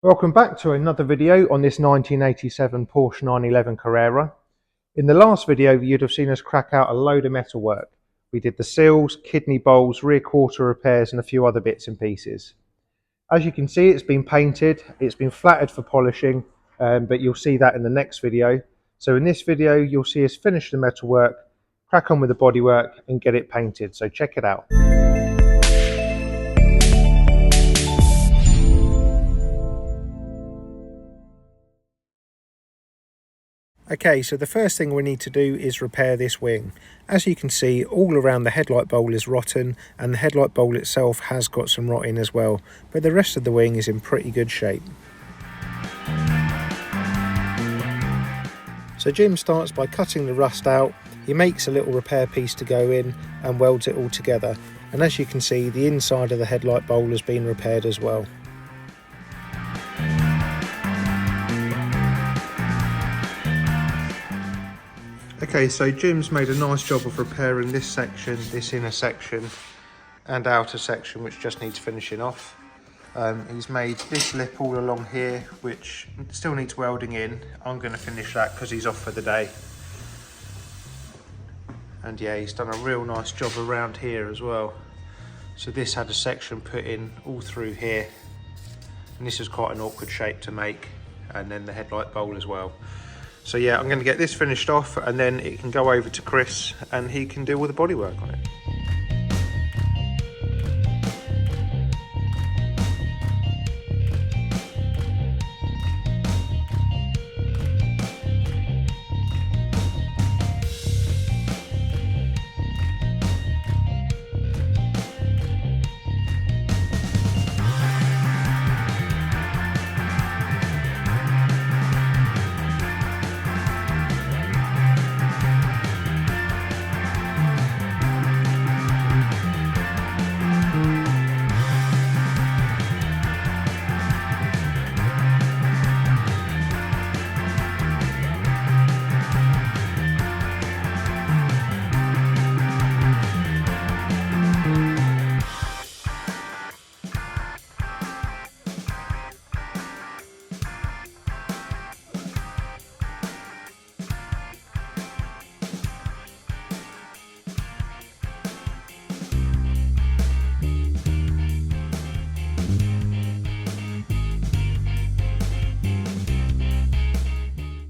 Welcome back to another video on this 1987 Porsche 911 Carrera. In the last video you'd have seen us crack out a load of metalwork. We did the seals, kidney bowls, rear quarter repairs and a few other bits and pieces. As you can see, it's been painted, it's been flattered for polishing, but you'll see that in the next video. So in this video you'll see us finish the metalwork, crack on with the bodywork and get it painted, so check it out. Okay, so the first thing we need to do is repair this wing. As you can see, all around the headlight bowl is rotten and the headlight bowl itself has got some rot in as well, but the rest of the wing is in pretty good shape. So Jim starts by cutting the rust out. He makes a little repair piece to go in and welds it all together. And as you can see, the inside of the headlight bowl has been repaired as well. Okay, so Jim's made a nice job of repairing this section, this inner section and outer section which just needs finishing off. He's made this lip all along here which still needs welding in. I'm going to finish that because he's off for the day. And yeah, he's done a real nice job around here as well. So this had a section put in all through here. And this is quite an awkward shape to make. And then the headlight bowl as well. So yeah, I'm going to get this finished off and then it can go over to Chris and he can do all the bodywork on it.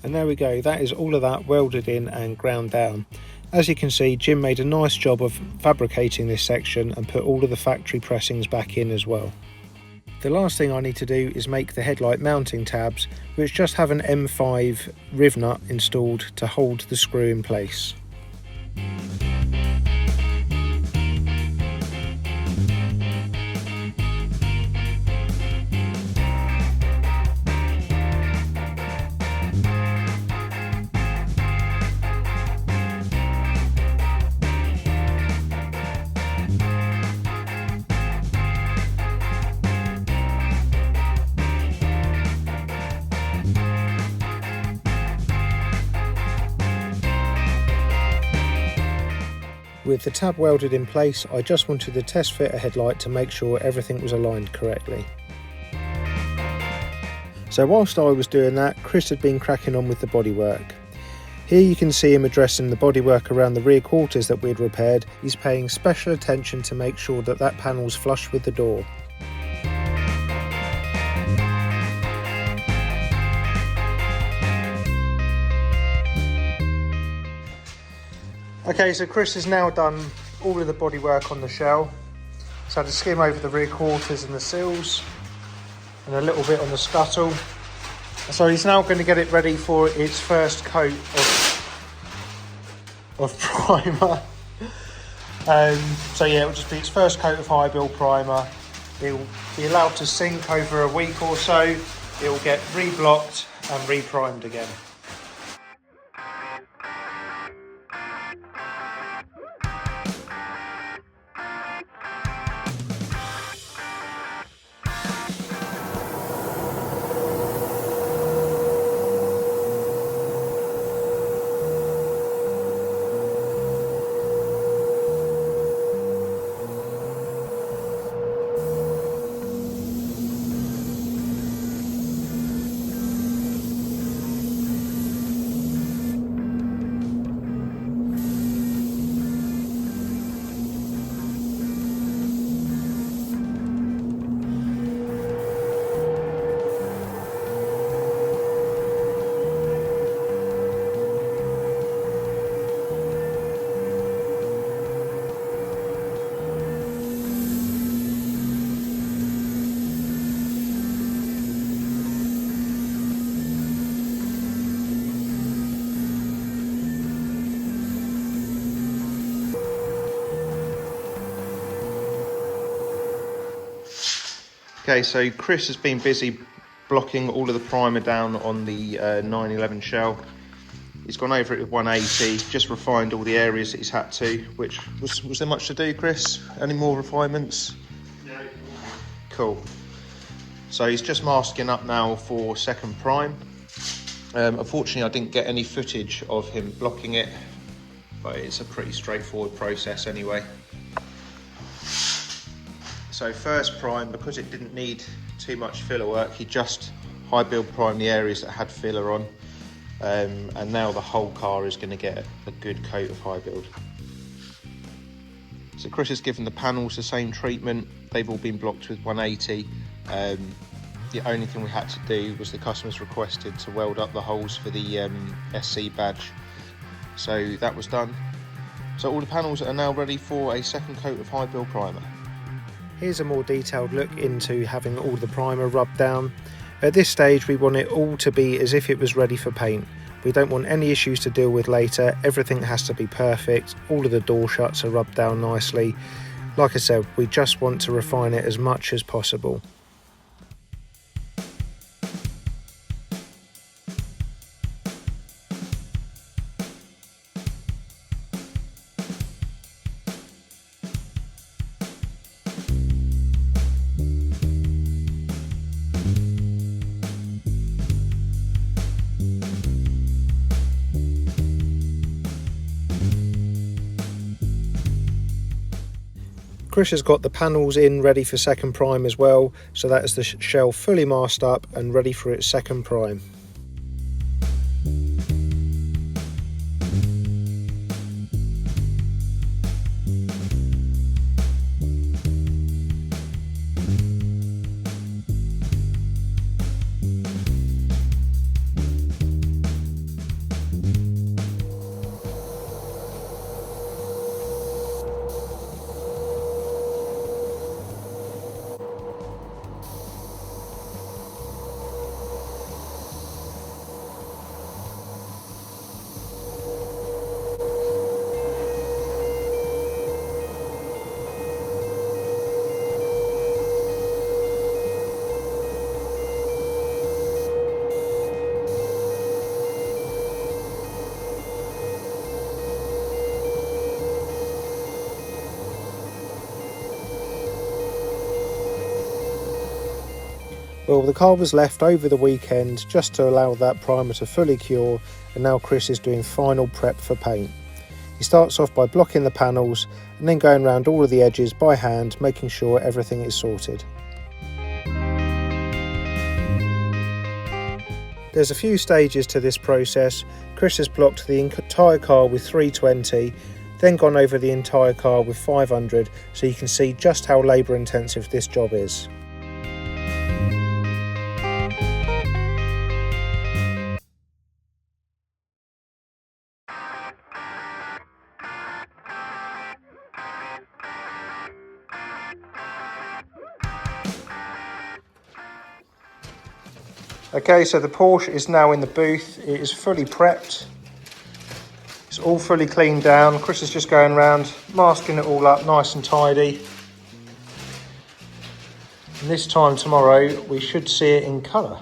And there we go, that is all of that welded in and ground down. As you can see, Jim made a nice job of fabricating this section and put all of the factory pressings back in as well. The last thing I need to do is make the headlight mounting tabs, which just have an M5 riv nut installed to hold the screw in place. With the tab welded in place, I just wanted to test fit a headlight to make sure everything was aligned correctly. So whilst I was doing that, Chris had been cracking on with the bodywork. Here you can see him addressing the bodywork around the rear quarters that we'd repaired. He's paying special attention to make sure that that panel's flush with the door. Okay, so Chris has now done all of the bodywork on the shell. So I had to skim over the rear quarters and the seals and a little bit on the scuttle. So he's now going to get it ready for its first coat of primer. So yeah, it will just be its first coat of high build primer. It will be allowed to sink over a week or so. It will get reblocked and reprimed again. Okay, so Chris has been busy blocking all of the primer down on the 911 shell. He's gone over it with 180, just refined all the areas that he's had to, which was there much to do, Chris? Any more refinements? No. Cool. So he's just masking up now for second prime. Unfortunately, I didn't get any footage of him blocking it, but it's a pretty straightforward process anyway. So first prime, because it didn't need too much filler work, he just high build primed the areas that had filler on. And now the whole car is going to get a good coat of high build. So Chris has given the panels the same treatment. They've all been blocked with 180. The only thing we had to do was the customers requested to weld up the holes for the SC badge. So that was done. So all the panels are now ready for a second coat of high build primer. Here's a more detailed look into having all the primer rubbed down. At this stage we want it all to be as if it was ready for paint. We don't want any issues to deal with later. Everything has to be perfect. All of the door shuts are rubbed down nicely. Like I said, we just want to refine it as much as possible. Chris has got the panels in ready for second prime as well, so that is the shell fully masked up and ready for its second prime. Well, the car was left over the weekend just to allow that primer to fully cure, and now Chris is doing final prep for paint. He starts off by blocking the panels and then going around all of the edges by hand, making sure everything is sorted. There's a few stages to this process. Chris has blocked the entire car with 320, then gone over the entire car with 500, so you can see just how labour intensive this job is. Okay, so the Porsche is now in the booth. It is fully prepped. It's all fully cleaned down. Chris is just going around, masking it all up nice and tidy. And this time tomorrow, we should see it in colour.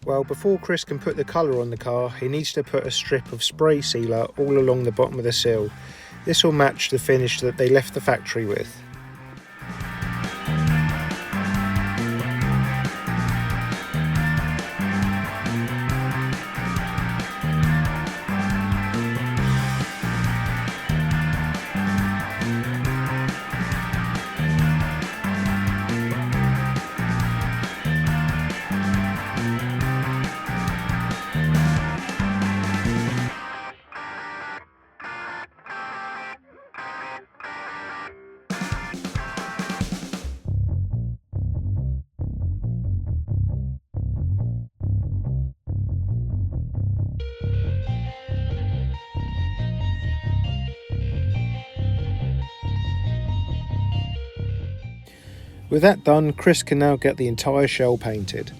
Well, before Chris can put the colour on the car, he needs to put a strip of spray sealer all along the bottom of the sill. This will match the finish that they left the factory with. With that done, Chris can now get the entire shell painted.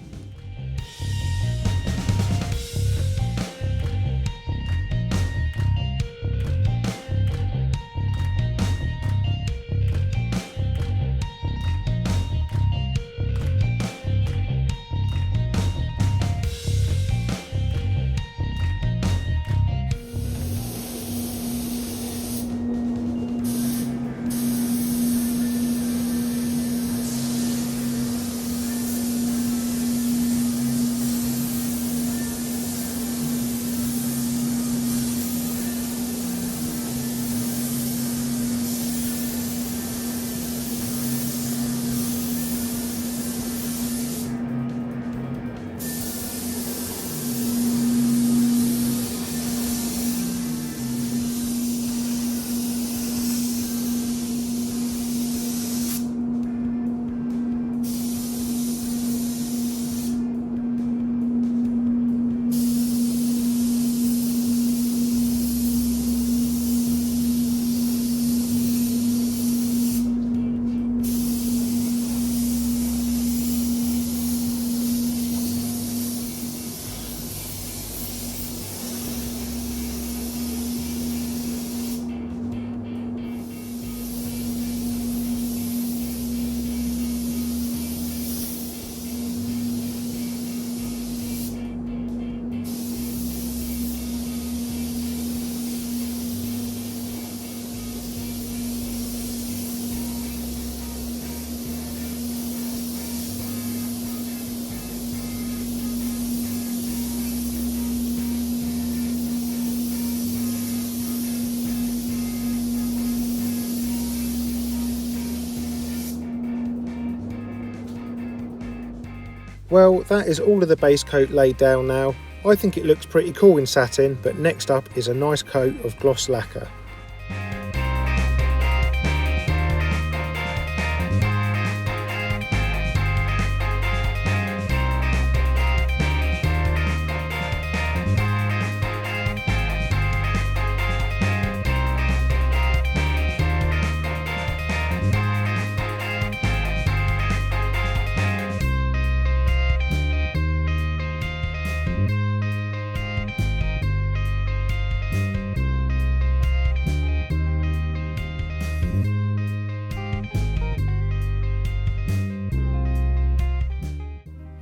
Well, that is all of the base coat laid down now. I think it looks pretty cool in satin, but next up is a nice coat of gloss lacquer.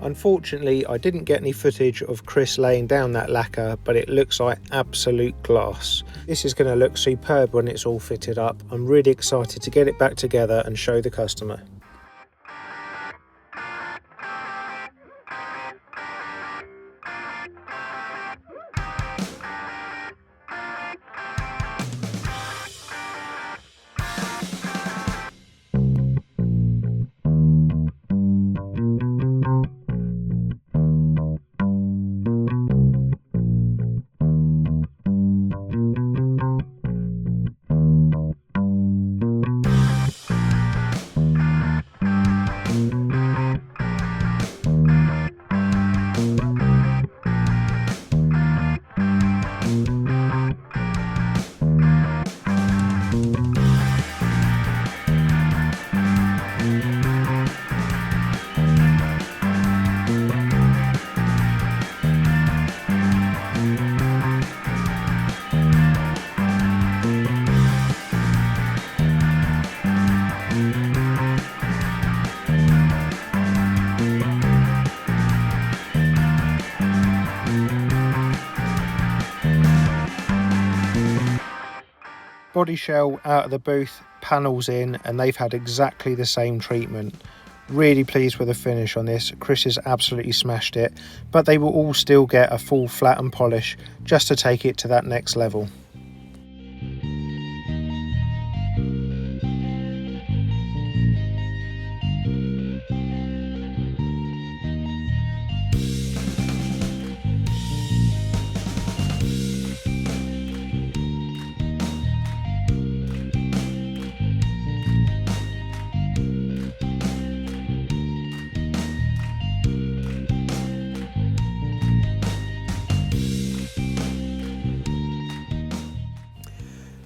Unfortunately, I didn't get any footage of Chris laying down that lacquer, but it looks like absolute glass. This is going to look superb when it's all fitted up. I'm really excited to get it back together and show the customer. Body shell out of the booth, panels in, and they've had exactly the same treatment. Really pleased with the finish on this. Chris has absolutely smashed it, but they will all still get a full flat and polish just to take it to that next level.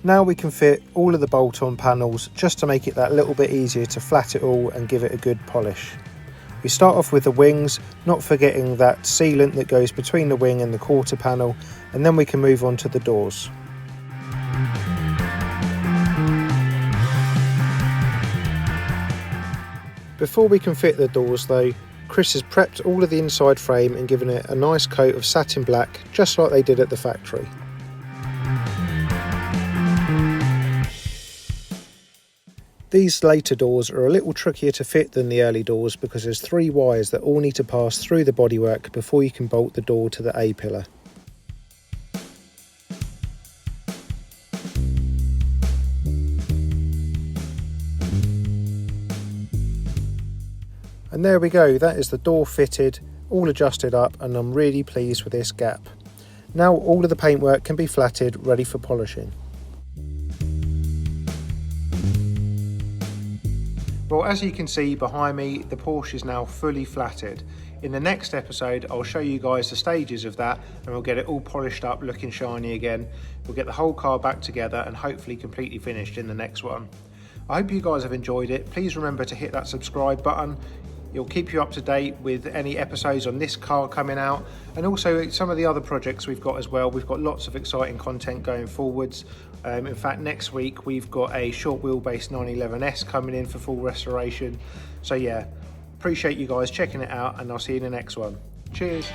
Now we can fit all of the bolt-on panels just to make it that little bit easier to flat it all and give it a good polish. We start off with the wings, not forgetting that sealant that goes between the wing and the quarter panel, and then we can move on to the doors. Before we can fit the doors though, Chris has prepped all of the inside frame and given it a nice coat of satin black, just like they did at the factory. These later doors are a little trickier to fit than the early doors because there's 3 wires that all need to pass through the bodywork before you can bolt the door to the A-pillar. And there we go, that is the door fitted, all adjusted up, and I'm really pleased with this gap. Now all of the paintwork can be flatted, ready for polishing. Well, as you can see behind me, the Porsche is now fully flatted. In the next episode, I'll show you guys the stages of that and we'll get it all polished up, looking shiny again. We'll get the whole car back together and hopefully completely finished in the next one. I hope you guys have enjoyed it. Please remember to hit that subscribe button. It'll keep you up to date with any episodes on this car coming out, and also some of the other projects we've got as well. We've got lots of exciting content going forwards. In fact, next week we've got a short wheelbase 911S coming in for full restoration. So yeah, appreciate you guys checking it out, and I'll see you in the next one. Cheers.